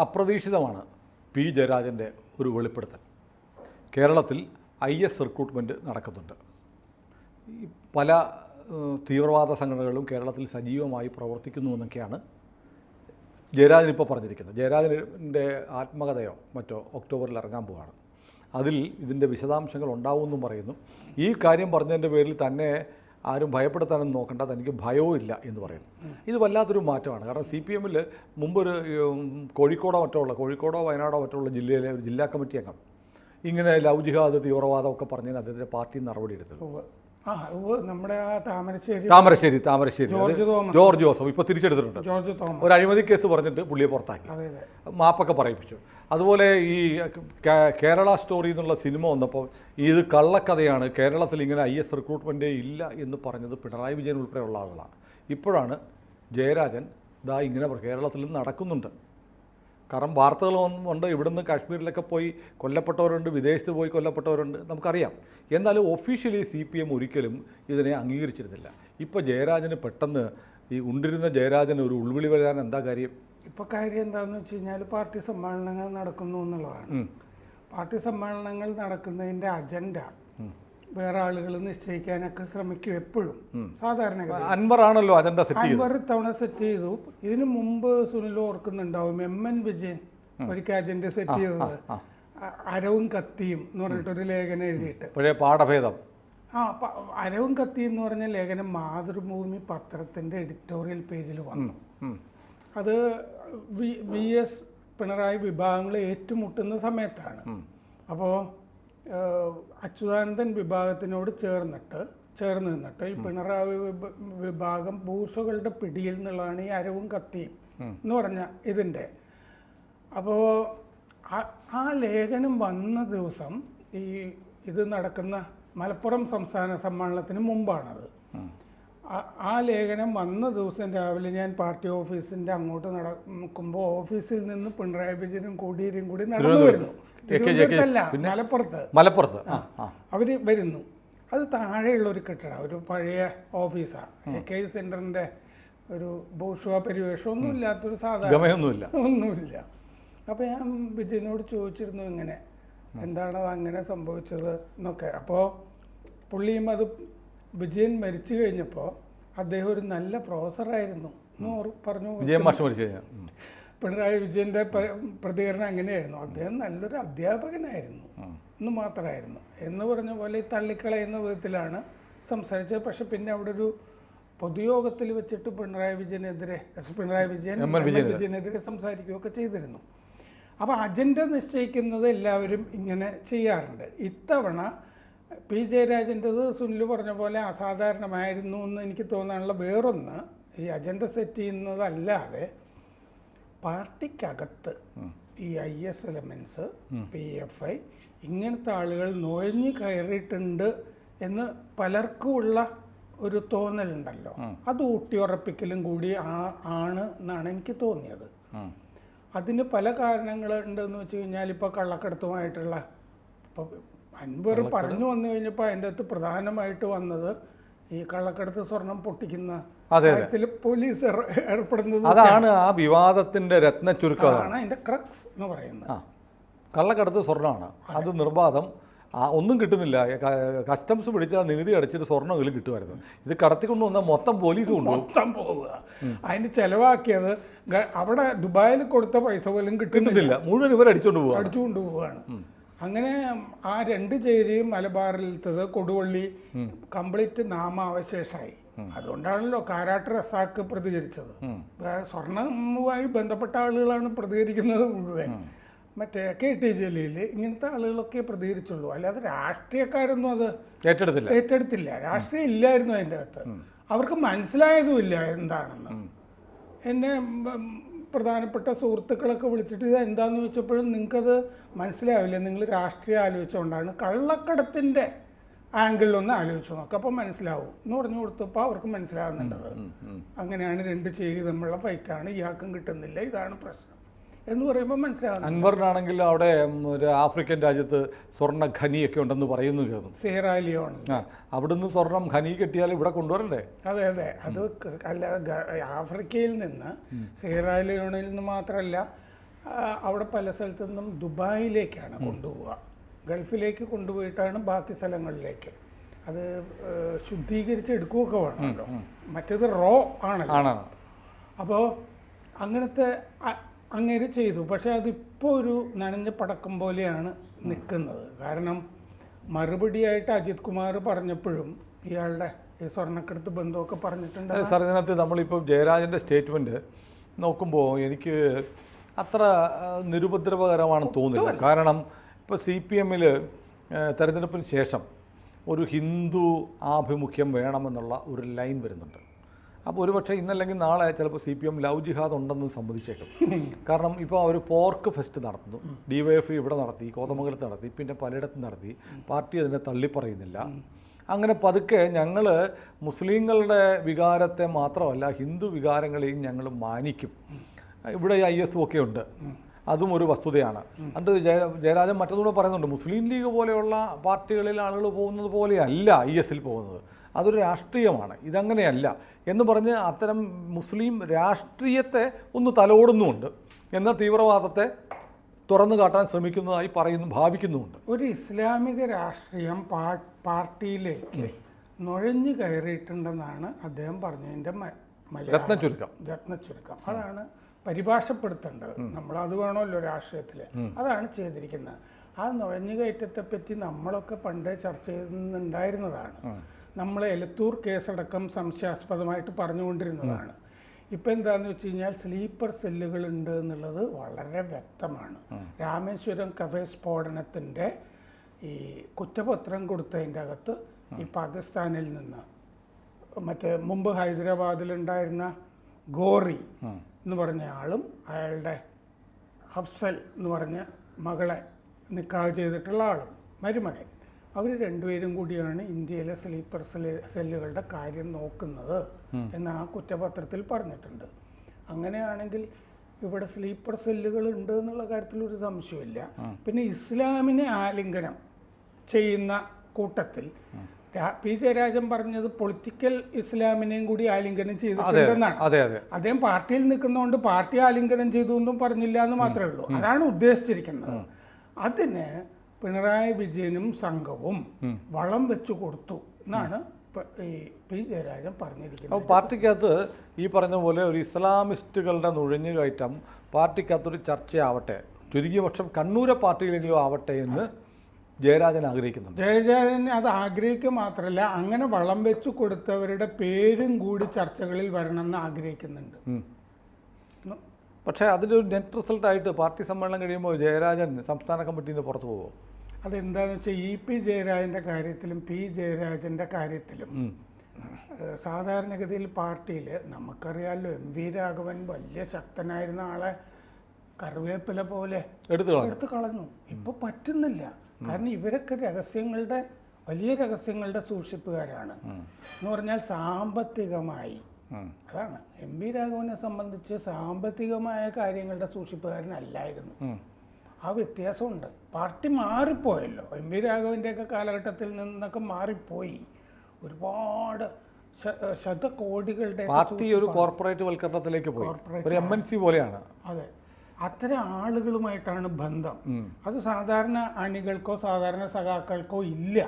അപ്രതീക്ഷിതമാണ് P ജയരാജൻ്റെ ഒരു വെളിപ്പെടുത്തൽ. കേരളത്തിൽ IS റിക്രൂട്ട്മെൻറ്റ് നടക്കുന്നുണ്ട്. പല തീവ്രവാദ സംഘടനകളും കേരളത്തിൽ സജീവമായി പ്രവർത്തിക്കുന്നുവെന്നൊക്കെയാണ് ജയരാജൻ ഇപ്പോൾ പറഞ്ഞിരിക്കുന്നത്. ജയരാജൻ്റെ ആത്മകഥയോ മറ്റോ ഒക്ടോബറിൽ ഇറങ്ങാൻ പോവുകയാണ്. അതിൽ ഇതിൻ്റെ വിശദാംശങ്ങൾ ഉണ്ടാവുമെന്നും പറയുന്നു. ഈ കാര്യം പറഞ്ഞതിൻ്റെ പേരിൽ തന്നെ ആരും ഭയപ്പെടുത്താനൊന്നും നോക്കണ്ട, തനിക്ക് ഭയവും ഇല്ല എന്ന് പറയുന്നു. ഇത് വല്ലാത്തൊരു മാറ്റമാണ്. കാരണം CPM-ൽ മുമ്പൊരു കോഴിക്കോടോ വയനാടോ മറ്റോ ഉള്ള ജില്ലയിലെ ഒരു ജില്ലാ കമ്മിറ്റി അംഗം ഇങ്ങനെ ലവ് ജിഹാദ് തീവ്രവാദം ഒക്കെ പറഞ്ഞതിന് അദ്ദേഹത്തിൻ്റെ പാർട്ടി നടപടി എടുത്തത്. നമ്മുടെ താമരശ്ശേരി ജോർജ് ജോസഫ് ഇപ്പോൾ തിരിച്ചെടുത്തിട്ടുണ്ട്. ഒരു അഴിമതി കേസ് പറഞ്ഞിട്ട് പുള്ളിയെ പുറത്താക്കി, മാപ്പൊക്കെ പറയിപ്പിച്ചു. അതുപോലെ ഈ കേരള സ്റ്റോറി എന്നുള്ള സിനിമ വന്നപ്പോൾ ഇത് കള്ളക്കഥയാണ്, കേരളത്തിൽ ഇങ്ങനെ IS റിക്രൂട്ട്മെൻറ്റേ ഇല്ല എന്ന് പറഞ്ഞത് പിണറായി വിജയൻ ഉൾപ്പെടെയുള്ള ആളുകളാണ്. ഇപ്പോഴാണ് ജയരാജൻ ഇങ്ങനെ കേരളത്തിൽ നടക്കുന്നുണ്ട്. കാരണം വാർത്തകളുണ്ട്, ഇവിടുന്ന് കാശ്മീരിലൊക്കെ പോയി കൊല്ലപ്പെട്ടവരുണ്ട്, വിദേശത്ത് പോയി കൊല്ലപ്പെട്ടവരുണ്ട്, നമുക്കറിയാം. എന്നാലും ഒഫീഷ്യലി CPM ഒരിക്കലും ഇതിനെ അംഗീകരിച്ചിരുന്നില്ല. ഇപ്പോൾ ജയരാജന് പെട്ടെന്ന് ഈ ഉണ്ടിരുന്ന ജയരാജന് ഒരു ഉൾവിളി വരാൻ എന്താ കാര്യം? ഇപ്പോൾ കാര്യം എന്താണെന്ന് വെച്ച് കഴിഞ്ഞാൽ പാർട്ടി സമ്മേളനങ്ങൾ നടക്കുന്നു എന്നുള്ളതാണ്. പാർട്ടി സമ്മേളനങ്ങൾ നടക്കുന്നതിൻ്റെ അജണ്ട വേറെ ആളുകൾ നിശ്ചയിക്കാനൊക്കെ ശ്രമിക്കും എപ്പോഴും. സാധാരണ അൻവറാണല്ലോ അജണ്ട സെറ്റ് ചെയ്തത്. അൻവർ ഇത്തവണ സെറ്റ് ചെയ്തു. ഇതിനു മുമ്പ് സുനിൽ ഓർക്കുന്നുണ്ടാവും, MN വിജയൻ ഒരിക്കൽ അജണ്ട സെറ്റ് ചെയ്തത് അരവും കത്തിയും എന്ന് പറഞ്ഞിട്ടൊരു ലേഖനം എഴുതിയിട്ട്, പഴയ പാഠഭേദം. അരവും കത്തി എന്ന് പറഞ്ഞ ലേഖനം മാതൃഭൂമി പത്രത്തിൻ്റെ എഡിറ്റോറിയൽ പേജിൽ വന്നു. അത് VS പിണറായി വിഭാഗങ്ങൾ ഏറ്റുമുട്ടുന്ന സമയത്താണ്. അപ്പോൾ അച്യുതാനന്ദൻ വിഭാഗത്തിനോട് ചേർന്ന് നിന്നിട്ട് ഈ പിണറായി വിഭാഗം ഭൂഷകളുടെ പിടിയിൽ നിന്നുള്ളതാണ് ഈ അരവും കത്തിയും എന്ന് പറഞ്ഞ ഇതിൻ്റെ. അപ്പോൾ ആ ലേഖനം വന്ന ദിവസം ഇത് നടക്കുന്ന മലപ്പുറം സംസ്ഥാന സമ്മേളനത്തിന് മുമ്പാണത്. ആ ലേഖനം വന്ന ദിവസം രാവിലെ ഞാൻ പാർട്ടി ഓഫീസിൻ്റെ അങ്ങോട്ട് നടക്കുമ്പോൾ ഓഫീസിൽ നിന്ന് പിണറായി വിജയനും കോടിയേരിയും കൂടി നടന്നു വരുന്നു. മലപ്പുറത്ത് അവർ വരുന്നു. അത് താഴെയുള്ള ഒരു കെട്ടിടം, ഒരു പഴയ ഓഫീസാണ്. AK സെൻറ്ററിൻ്റെ ഒരു ബൂർഷ്വാ പരിവേഷം ഒന്നും ഇല്ലാത്തൊരു സാധാരണ ഒന്നുമില്ല. അപ്പോൾ ഞാൻ വിജയനോട് ചോദിച്ചിരുന്നു ഇങ്ങനെ എന്താണത് അങ്ങനെ സംഭവിച്ചത് എന്നൊക്കെ. അപ്പോൾ പുള്ളിയും അത് വിജയൻ മരിച്ചു കഴിഞ്ഞപ്പോൾ അദ്ദേഹം ഒരു നല്ല പ്രൊഫസറായിരുന്നു എന്ന് പറഞ്ഞു. പിണറായി വിജയൻ്റെ പ്രതികരണം അങ്ങനെയായിരുന്നു, അദ്ദേഹം നല്ലൊരു അധ്യാപകനായിരുന്നു എന്ന് മാത്രമായിരുന്നു എന്ന് പറഞ്ഞ പോലെ തള്ളിക്കളയുന്ന വിധത്തിലാണ് സംസാരിച്ചത്. പക്ഷെ പിന്നെ അവിടെ ഒരു പൊതുയോഗത്തിൽ വെച്ചിട്ട് പിണറായി വിജയനെതിരെ സംസാരിക്കുകയൊക്കെ ചെയ്തിരുന്നു. അപ്പോൾ അജണ്ട നിശ്ചയിക്കുന്നത് എല്ലാവരും ഇങ്ങനെ ചെയ്യാറുണ്ട്. ഇത്തവണ പി ജയരാജൻ്റെത് സുനിൽ പറഞ്ഞ പോലെ അസാധാരണമായിരുന്നു എന്ന് എനിക്ക് തോന്നാനുള്ള വേറൊന്ന്, ഈ അജണ്ട സെറ്റ് ചെയ്യുന്നതല്ലാതെ പാർട്ടിക്കകത്ത് ഈ IS എലമെൻറ്റ്സ് PFI ഇങ്ങനത്തെ ആളുകൾ നുഴഞ്ഞു കയറിയിട്ടുണ്ട് എന്ന് പലർക്കുമുള്ള ഒരു തോന്നലുണ്ടല്ലോ, അത് ഊട്ടിയുറപ്പിക്കലും കൂടി ആണ് എന്നാണ് എനിക്ക് തോന്നിയത്. അതിന് പല കാരണങ്ങളുണ്ടെന്ന് വെച്ച് കഴിഞ്ഞാൽ ഇപ്പോൾ കള്ളക്കടത്തുമായിട്ടുള്ള ഇപ്പോൾ അൻവർ പറഞ്ഞു വന്നു കഴിഞ്ഞപ്പോൾ അതിൻ്റെ അകത്ത് പ്രധാനമായിട്ട് വന്നത് ഈ കള്ളക്കടത്ത് സ്വർണം പൊട്ടിക്കുന്ന കാര്യത്തിൽ പോലീസ് ഏർപ്പെടുന്നത്, അതാണ് ആ വിവാദത്തിന്റെ രത്ന ചുരുക്കമാണ് അതിന്റെ ക്രക്സ് എന്ന് പറയുന്നത്. കള്ളക്കടത്ത് സ്വർണ്ണമാണ്, അത് നിർബാധം ഒന്നും കിട്ടുന്നില്ല. കസ്റ്റംസ് പിടിച്ചാൽ നികുതി അടച്ചിട്ട് സ്വർണ്ണം ഇതിൽ കിട്ടുമായിരുന്നു. ഇത് കടത്തിക്കൊണ്ട് വന്നാൽ മൊത്തം പോലീസ് മൊത്തം പോവുക. അതിന് ചെലവാക്കിയത് അവിടെ ദുബായിൽ കൊടുത്ത പൈസ പോലും കിട്ടുന്നില്ല, മുഴുവൻ ഇവർ അടിച്ചുകൊണ്ട് പോവുകയാണ്. അങ്ങനെ ആ 2 ചേരിയും മലബാറിലത്തത് കൊടുവള്ളി കംപ്ലീറ്റ് നാമാവശേഷമായി. അതുകൊണ്ടാണല്ലോ കാരാട്ട് റസാക്ക് പ്രതികരിച്ചത്. സ്വർണ്ണവുമായി ബന്ധപ്പെട്ട ആളുകളാണ് പ്രതികരിക്കുന്നത് മുഴുവൻ. മറ്റേ KT ജലീൽ ഇങ്ങനത്തെ ആളുകളൊക്കെ പ്രതികരിച്ചുള്ളൂ, അല്ലാതെ രാഷ്ട്രീയക്കാരൊന്നും അത് ഏറ്റെടുത്തില്ല. രാഷ്ട്രീയം ഇല്ലായിരുന്നു അതിൻ്റെ അകത്ത്, അവർക്ക് മനസ്സിലായതുമില്ല എന്താണെന്ന്. എന്നെ പ്രധാനപ്പെട്ട സുഹൃത്തുക്കളൊക്കെ വിളിച്ചിട്ട് ഇത് എന്താണെന്ന് ചോദിച്ചപ്പോഴും നിങ്ങൾക്കത് മനസ്സിലാവില്ല, നിങ്ങൾ രാഷ്ട്രീയം ആലോചിച്ചുകൊണ്ടാണ്, കള്ളക്കടത്തിൻ്റെ ആംഗിളിലൊന്ന് ആലോചിച്ച് നോക്കാം അപ്പോൾ മനസ്സിലാവും എന്ന് പറഞ്ഞു കൊടുത്തപ്പോൾ അവർക്ക് മനസ്സിലാകുന്നുണ്ടത്. അങ്ങനെയാണ് 2 ചേരി തമ്മിലുള്ള ഫൈറ്റാണ്, ഇയാൾക്കും കിട്ടുന്നില്ല, ഇതാണ് പ്രശ്നം എന്ന് പറയുമ്പോൾ മനസ്സിലാകും. അൻവറിനാണെങ്കിൽ അവിടെ ഒരു ആഫ്രിക്കൻ രാജ്യത്ത് സ്വർണ്ണ ഖനിയൊക്കെ ഉണ്ടെന്ന് പറയുന്നു കേൾക്കും. സിയറ ലിയോൺ, അവിടുന്ന് സ്വർണം ഖനി കിട്ടിയാൽ ഇവിടെ കൊണ്ടുവരണ്ടേ? അതെ, അത് അല്ല, ആഫ്രിക്കയിൽ നിന്ന് സിയറ ലിയോണിൽ നിന്ന് മാത്രമല്ല അവിടെ പല സ്ഥലത്തു നിന്നും ദുബായിലേക്കാണ് കൊണ്ടുപോവുക. ഗൾഫിലേക്ക് കൊണ്ടുപോയിട്ടാണ് ബാക്കി സ്ഥലങ്ങളിലേക്ക്. അത് ശുദ്ധീകരിച്ച് എടുക്കുകയൊക്കെ വേണമല്ലോ, മറ്റേത് റോ ആണല്ലോ. അപ്പോൾ അങ്ങനത്തെ അങ്ങേര് ചെയ്തു. പക്ഷേ അതിപ്പോൾ ഒരു നനഞ്ഞ പടക്കം പോലെയാണ് നിൽക്കുന്നത്. കാരണം മറുപടിയായിട്ട് അജിത് കുമാർ പറഞ്ഞപ്പോഴും ഇയാളുടെ ഈ സ്വർണ്ണക്കടത്ത് ബന്ധമൊക്കെ പറഞ്ഞിട്ടുണ്ട്. സാർ, ഇതിനകത്ത് നമ്മളിപ്പോൾ ജയരാജൻ്റെ സ്റ്റേറ്റ്മെൻറ്റ് നോക്കുമ്പോൾ എനിക്ക് അത്ര നിരുപദ്രവകരമാണെന്ന് തോന്നുന്നില്ല. കാരണം ഇപ്പോൾ CPM-ൽ തെരഞ്ഞെടുപ്പിന് ശേഷം ഒരു ഹിന്ദു ആഭിമുഖ്യം വേണമെന്നുള്ള ഒരു ലൈൻ വരുന്നുണ്ട്. അപ്പോൾ ഒരുപക്ഷെ ഇന്നല്ലെങ്കിൽ നാളെ ചിലപ്പോൾ CPM ലവ് ജിഹാദ് ഉണ്ടെന്ന് സമ്മതിച്ചേക്കും. കാരണം ഇപ്പോൾ അവർ പോർക്ക് ഫെസ്റ്റ് നടത്തുന്നു, DYFI ഇവിടെ നടത്തി, കോതമംഗലത്ത് നടത്തി, പിന്നെ പലയിടത്തും നടത്തി. പാർട്ടി അതിനെ തള്ളിപ്പറയുന്നില്ല. അങ്ങനെ പതുക്കെ ഞങ്ങൾ മുസ്ലിങ്ങളുടെ വികാരത്തെ മാത്രമല്ല ഹിന്ദു വികാരങ്ങളെയും ഞങ്ങൾ മാനിക്കും. ഇവിടെ IS ഒക്കെ ഉണ്ട്, അതും ഒരു വസ്തുതയാണ്. അത് ജയരാജൻ മറ്റൊന്നുകൂടെ പറയുന്നുണ്ട്, മുസ്ലിം ലീഗ് പോലെയുള്ള പാർട്ടികളിൽ ആളുകൾ പോകുന്നത് പോലെയല്ല IS-ൽ പോകുന്നത്, അതൊരു രാഷ്ട്രീയമാണ്, ഇതങ്ങനെയല്ല എന്ന് പറഞ്ഞ് അത്തരം മുസ്ലിം രാഷ്ട്രീയത്തെ ഒന്ന് തലോടുന്നുമുണ്ട്, എന്നാൽ തീവ്രവാദത്തെ തുറന്നു കാട്ടാൻ ശ്രമിക്കുന്നതായി ഭാവിക്കുന്നുമുണ്ട്. ഒരു ഇസ്ലാമിക രാഷ്ട്രീയം പാർട്ടിയിലേക്ക് നുഴഞ്ഞു കയറിയിട്ടുണ്ടെന്നാണ് അദ്ദേഹം പറഞ്ഞതിൻ്റെ രത്നച്ചുരുക്കം. അതാണ് പരിഭാഷപ്പെടുത്തേണ്ടത്. നമ്മളത് വേണമല്ലോ രാഷ്ട്രീയത്തിൽ. അതാണ് ചെയ്തിരിക്കുന്നത്. ആ നുഴഞ്ഞുകയറ്റത്തെ പറ്റി നമ്മളൊക്കെ പണ്ടേ ചർച്ച ചെയ്യുന്നുണ്ടായിരുന്നതാണ്. നമ്മൾ എലത്തൂർ കേസടക്കം സംശയാസ്പദമായിട്ട് പറഞ്ഞുകൊണ്ടിരുന്നതാണ്. ഇപ്പം എന്താണെന്ന് വെച്ച് കഴിഞ്ഞാൽ സ്ലീപ്പർ സെല്ലുകളുണ്ട് എന്നുള്ളത് വളരെ വ്യക്തമാണ്. രാമേശ്വരം കഫേ സ്ഫോടനത്തിൻ്റെ ഈ കുറ്റപത്രം കൊടുത്തതിൻ്റെ അകത്ത് ഈ പാകിസ്ഥാനിൽ നിന്ന് മറ്റേ മുമ്പ് ഹൈദരാബാദിലുണ്ടായിരുന്ന ഗോറി എന്ന് പറഞ്ഞ ആളും അയാളുടെ അഫ്സൽ എന്ന് പറഞ്ഞ മകളെ നിക്കാഹ് ചെയ്തിട്ടുള്ള ആളും മരുമകൻ, അവർ രണ്ടുപേരും കൂടിയാണ് ഇന്ത്യയിലെ സ്ലീപ്പർ സെല്ലുകളുടെ കാര്യം നോക്കുന്നത് എന്ന് ആ കുറ്റപത്രത്തിൽ പറഞ്ഞിട്ടുണ്ട്. അങ്ങനെയാണെങ്കിൽ ഇവിടെ സ്ലീപ്പർ സെല്ലുകൾ ഉണ്ട് എന്നുള്ള കാര്യത്തിൽ ഒരു സംശയമില്ല. പിന്നെ ഇസ്ലാമിനെ ആലിംഗനം ചെയ്യുന്ന കൂട്ടത്തിൽ പി ജയരാജൻ പറഞ്ഞത് പൊളിറ്റിക്കൽ ഇസ്ലാമിനെയും കൂടി ആലിംഗനം ചെയ്തിട്ടുണ്ടെന്നാണ്. അദ്ദേഹം പാർട്ടിയിൽ നിൽക്കുന്നതുകൊണ്ട് പാർട്ടി ആലിംഗനം ചെയ്തു എന്നും പറഞ്ഞില്ല എന്ന് മാത്രമേ ഉള്ളൂ. അതാണ് ഉദ്ദേശിച്ചിരിക്കുന്നത്. അതിന് പിണറായി വിജയനും സംഘവും വളം വെച്ചു കൊടുത്തു എന്നാണ് ഈ പി ജയരാജൻ പറഞ്ഞിരിക്കുന്നത്. പാർട്ടിക്കകത്ത് ഈ പറഞ്ഞ പോലെ ഒരു ഇസ്ലാമിസ്റ്റുകളുടെ നുഴഞ്ഞുകയറ്റം പാർട്ടിക്കകത്തൊരു ചർച്ചയാവട്ടെ, ചുരുങ്ങിയ പക്ഷം കണ്ണൂരെ പാർട്ടിയിലെങ്കിലും ആവട്ടെ എന്ന് ജയരാജൻ ആഗ്രഹിക്കുന്നുണ്ട്. ജയരാജൻ അത് ആഗ്രഹിക്കുക മാത്രമല്ല, അങ്ങനെ വളം വെച്ചു കൊടുത്തവരുടെ പേരും കൂടി ചർച്ചകളിൽ വരണമെന്ന് ആഗ്രഹിക്കുന്നുണ്ട്. പക്ഷേ അതിൻ്റെ ഒരു നെറ്റ് റിസൾട്ടായിട്ട് പാർട്ടി സമ്മേളനം കഴിയുമ്പോൾ ജയരാജൻ സംസ്ഥാന കമ്മിറ്റിയിൽ നിന്ന് പുറത്തു പോകുമോ? അതെന്താണെന്ന് വെച്ചാൽ പി ജയരാജൻ്റെ കാര്യത്തിലും പി ജയരാജൻ്റെ കാര്യത്തിലും സാധാരണഗതിയിൽ പാർട്ടിയിൽ നമുക്കറിയാമല്ലോ, MV രാഘവൻ വലിയ ശക്തനായിരുന്ന ആളെ കറിവേപ്പില പോലെ എടുത്തു കളഞ്ഞു. ഇപ്പോൾ പറ്റുന്നില്ല. കാരണം ഇവരൊക്കെ വലിയ രഹസ്യങ്ങളുടെ സൂക്ഷിപ്പുകാരാണ്. എന്ന് പറഞ്ഞാൽ സാമ്പത്തികമായി, അതാണ് MV രാഘവനെ സംബന്ധിച്ച് സാമ്പത്തികമായ കാര്യങ്ങളുടെ സൂക്ഷിപ്പുകാരനല്ലായിരുന്നു. ആ വ്യത്യാസമുണ്ട്. പാർട്ടി മാറിപ്പോയല്ലോ. MV രാഘവൻ്റെയൊക്കെ കാലഘട്ടത്തിൽ നിന്നൊക്കെ മാറിപ്പോയി. ഒരുപാട് ശതകോടികളുടെ പാർട്ടി ഒരു കോർപ്പറേറ്റ് വൽക്കരണത്തിലേക്ക് പോയി, ഒരു MNC പോലെയാണ്. അതെ, അത്തരം ആളുകളുമായിട്ടാണ് ബന്ധം. അത് സാധാരണ അണികൾക്കോ സാധാരണ സഖാക്കൾക്കോ ഇല്ല.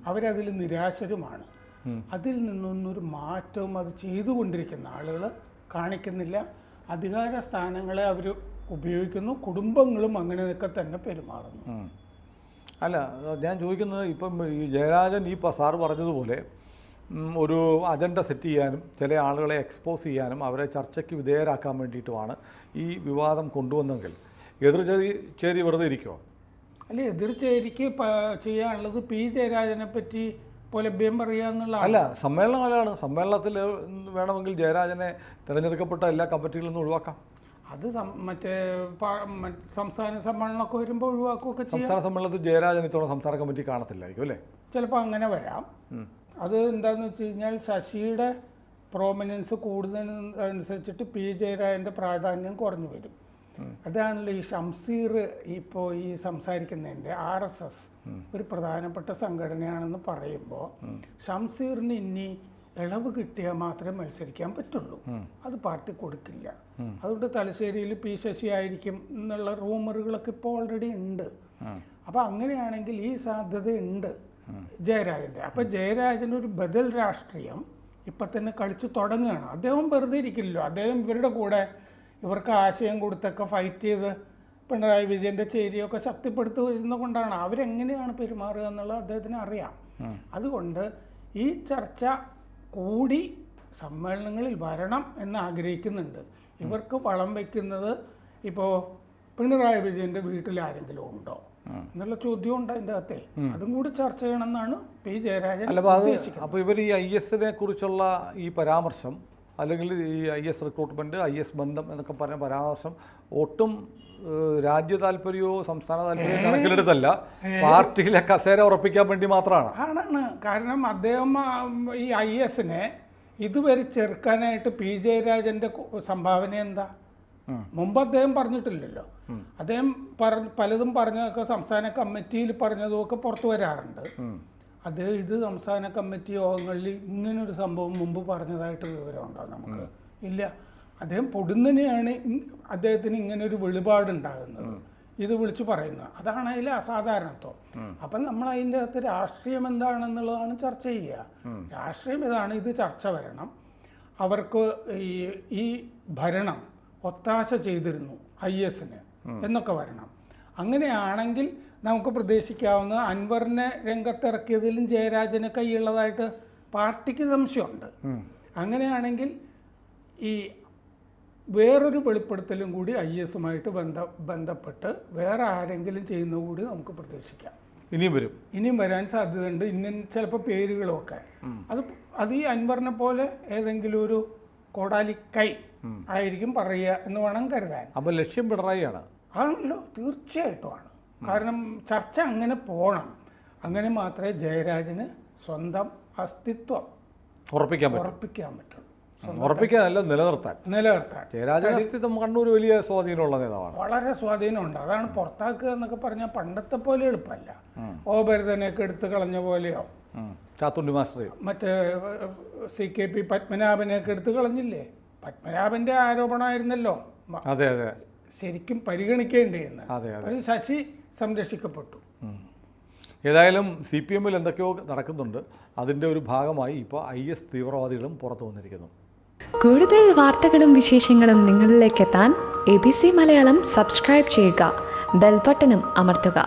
അവരതിൽ നിരാശരുമാണ്. അതിൽ നിന്നൊന്നൊരു മാറ്റവും അത് ചെയ്തുകൊണ്ടിരിക്കുന്ന ആളുകൾ കാണിക്കുന്നില്ല. അധികാര സ്ഥാനങ്ങളെ അവർ ഉപയോഗിക്കുന്നു. കുടുംബങ്ങളും അങ്ങനെയൊക്കെ തന്നെ പെരുമാറുന്നു. അല്ല, ഞാൻ ചോദിക്കുന്നത് ഇപ്പം ഈ ജയരാജൻ ഈ സാറ് പറഞ്ഞതുപോലെ ഒരു അജണ്ട സെറ്റ് ചെയ്യാനും ചില ആളുകളെ എക്സ്പോസ് ചെയ്യാനും അവരെ ചർച്ചയ്ക്ക് വിധേയരാക്കാൻ വേണ്ടിയിട്ടുമാണ് ഈ വിവാദം കൊണ്ടുവന്നെങ്കിൽ എതിർചേരി വെറുതെ ഇരിക്കുമോ? അല്ല, എതിർചേരിക്ക് ചെയ്യാനുള്ളത് പി ജയരാജനെ പറ്റി ലഭ്യം പറയുക എന്നുള്ള അല്ല, സമ്മേളനമാണ്. സമ്മേളനത്തിൽ വേണമെങ്കിൽ ജയരാജനെ തിരഞ്ഞെടുക്കപ്പെട്ട എല്ലാ കമ്മിറ്റികളിൽ നിന്നും ഒഴിവാക്കാം. അത് മറ്റേ സംസ്ഥാന സമ്മേളനമൊക്കെ വരുമ്പോൾ ഒഴിവാക്കുകയൊക്കെ ചെയ്യാം. സംസ്ഥാന സമ്മേളനത്തിൽ ജയരാജൻ ഇത്തവണ സംസ്ഥാന കമ്മിറ്റി കാണത്തില്ലായിരിക്കും അല്ലേ? ചിലപ്പോൾ അങ്ങനെ വരാം. അത് എന്താണെന്ന് വെച്ച് കഴിഞ്ഞാൽ ശശിയുടെ പ്രോമിനൻസ് കൂടുന്നതിനനുസരിച്ചിട്ട് പി ജയരാജൻ്റെ പ്രാധാന്യം കുറഞ്ഞു വരും. അതാണല്ലോ ഈ ഷംസീർ ഇപ്പോൾ ഈ സംസാരിക്കുന്നതിൻ്റെ RSS ഒരു പ്രധാനപ്പെട്ട സംഘടനയാണെന്ന് പറയുമ്പോൾ ഷംസീറിന് ഇനി ഇളവ് കിട്ടിയാൽ മാത്രമേ മത്സരിക്കാൻ പറ്റുള്ളൂ. അത് പാർട്ടി കൊടുക്കില്ല. അതുകൊണ്ട് തലശ്ശേരിയിൽ പി ശശി ആയിരിക്കും എന്നുള്ള റൂമറുകളൊക്കെ ഇപ്പോൾ ഓൾറെഡി ഉണ്ട്. അപ്പോൾ അങ്ങനെയാണെങ്കിൽ ഈ സാധ്യത ഉണ്ട് ജയരാജൻ്റെ. അപ്പോൾ ജയരാജനൊരു ബദൽ രാഷ്ട്രീയം ഇപ്പം തന്നെ കളിച്ചു തുടങ്ങുകയാണ്. അദ്ദേഹം വെറുതെ ഇരിക്കില്ലല്ലോ. അദ്ദേഹം ഇവരുടെ കൂടെ ഇവർക്ക് ആശയം കൊടുത്തൊക്കെ ഫൈറ്റ് ചെയ്ത് പിണറായി വിജയൻ്റെ ചേരിയൊക്കെ ശക്തിപ്പെടുത്തുന്ന കൊണ്ടാണ് അവരെങ്ങനെയാണ് പെരുമാറുക എന്നുള്ളത് അദ്ദേഹത്തിന് അറിയാം. അതുകൊണ്ട് ഈ ചർച്ച കൂടി സമ്മേളനങ്ങളിൽ വരണം എന്ന് ആഗ്രഹിക്കുന്നുണ്ട്. ഇവർക്ക് വളം വയ്ക്കുന്നത് ഇപ്പോൾ പിണറായി വിജയൻ്റെ വീട്ടിൽ ആരെങ്കിലും ഉണ്ടോ എന്നുള്ള ചോദ്യം ഉണ്ട് അതിൻ്റെ അകത്തെ. അതും കൂടി ചർച്ച ചെയ്യണമെന്നാണ് പി ജയരാജൻ ഉദ്ദേശിക്കുന്നത്. അപ്പോൾ ഇവർ ഈ IS-നെ കുറിച്ചുള്ള ഈ പരാമർശം അല്ലെങ്കിൽ ഈ IS റിക്രൂട്ട്മെൻറ്റ്, IS ബന്ധം എന്നൊക്കെ പറഞ്ഞ പരാമർശം ഒട്ടും രാജ്യ സംസ്ഥാന താല്പര്യമോ കണക്കിലെടുത്തല്ല, പാർട്ടിയിലെ കസേര ഉറപ്പിക്കാൻ വേണ്ടി മാത്രമാണ്. ആണ്. കാരണം അദ്ദേഹം ഈ IS-നെ ഇതുവരെ ചെറുക്കാനായിട്ട് പി ജയരാജൻ്റെ സംഭാവന എന്താ? മുമ്പ് അദ്ദേഹം പറഞ്ഞിട്ടില്ലല്ലോ. അദ്ദേഹം പലതും പറഞ്ഞതൊക്കെ സംസ്ഥാന കമ്മിറ്റിയിൽ പറഞ്ഞതുമൊക്കെ പുറത്തു വരാറുണ്ട്. അദ്ദേഹം ഇത് സംസ്ഥാന കമ്മിറ്റി യോഗങ്ങളിൽ ഇങ്ങനൊരു സംഭവം മുമ്പ് പറഞ്ഞതായിട്ട് വിവരമുണ്ടോ? നമുക്ക് ഇല്ല. അദ്ദേഹം പൊടുന്നനെയാണ് അദ്ദേഹത്തിന് ഇങ്ങനൊരു വെളിപാടുണ്ടാകുന്നത്, ഇത് വിളിച്ചു പറയുന്നത്. അതാണ് അതിലെ അസാധാരണത്വം. അപ്പം നമ്മൾ അതിൻ്റെ അകത്ത് രാഷ്ട്രീയം എന്താണെന്നുള്ളതാണ് ചർച്ച ചെയ്യുക. രാഷ്ട്രീയം ഇതാണ്, ഇത് ചർച്ച വരണം. അവർക്ക് ഈ ഭരണം ഒത്താശ ചെയ്തിരുന്നു IS-ന് എന്നൊക്കെ വരണം. അങ്ങനെയാണെങ്കിൽ നമുക്ക് പ്രതീക്ഷിക്കാവുന്ന അൻവറിനെ രംഗത്തിറക്കിയതിലും ജയരാജന് കൈയുള്ളതായിട്ട് പാർട്ടിക്ക് സംശയമുണ്ട്. അങ്ങനെയാണെങ്കിൽ ഈ വേറൊരു വെളിപ്പെടുത്തലും കൂടി IS-ഉമായിട്ട് ബന്ധപ്പെട്ട് വേറെ ആരെങ്കിലും ചെയ്യുന്നത് കൂടി നമുക്ക് പ്രതീക്ഷിക്കാം. ഇനിയും വരാൻ സാധ്യതയുണ്ട്. ചിലപ്പോൾ പേരുകളൊക്കെ അത് ഈ അൻവറിനെ പോലെ ഏതെങ്കിലും ഒരു കോടാലിക്കൈ ആയിരിക്കും പറയുക എന്ന് വേണം കരുതാൻ. അപ്പോൾ ലക്ഷ്യം പിണറായിയാണ്. ആണല്ലോ, തീർച്ചയായിട്ടുമാണ്. കാരണം ചർച്ച അങ്ങനെ പോകണം. അങ്ങനെ മാത്രമേ ജയരാജന് സ്വന്തം അസ്തിത്വം ഉറപ്പിക്കാൻ പറ്റുള്ളൂ. ഉറപ്പിക്കാനല്ല, നിലനിർത്താൻ. ജയരാജൻ അസ്തിത്വം കണ്ണൂർ വലിയ സ്വാധീനമുള്ള നേതാവാണ്. വളരെ സ്വാധീനമുണ്ട്. അതാണ് പുറത്താക്കുക എന്നൊക്കെ പറഞ്ഞാൽ പണ്ടത്തെ പോലെ എളുപ്പമല്ല. ഭരതനെയൊക്കെ എടുത്ത് കളഞ്ഞ പോലെയോ ചാത്തുണ്ടി മാസ്റ്റർ മറ്റേ CKP പത്മനാഭനെയൊക്കെ എടുത്ത് കളഞ്ഞില്ലേ? പത്മനാഭന്റെ ആരോപണമായിരുന്നല്ലോ ശരിക്കും പരിഗണിക്കേണ്ടിയിരുന്നത്. അത് ശശി സംരക്ഷിക്കപ്പെട്ടു. ഏതായാലും CPM-ൽ എന്തൊക്കെയോ നടക്കുന്നുണ്ട്. അതിൻ്റെ ഒരു ഭാഗമായി ഇപ്പോൾ IS തീവ്രവാദികളും പുറത്തു വന്നിരിക്കുന്നു. കൂടുതൽ വാർത്തകളും വിശേഷങ്ങളും നിങ്ങളിലേക്ക് എത്താൻ ABC മലയാളം സബ്സ്ക്രൈബ് ചെയ്യുക, ബെൽബട്ടനും അമർത്തുക.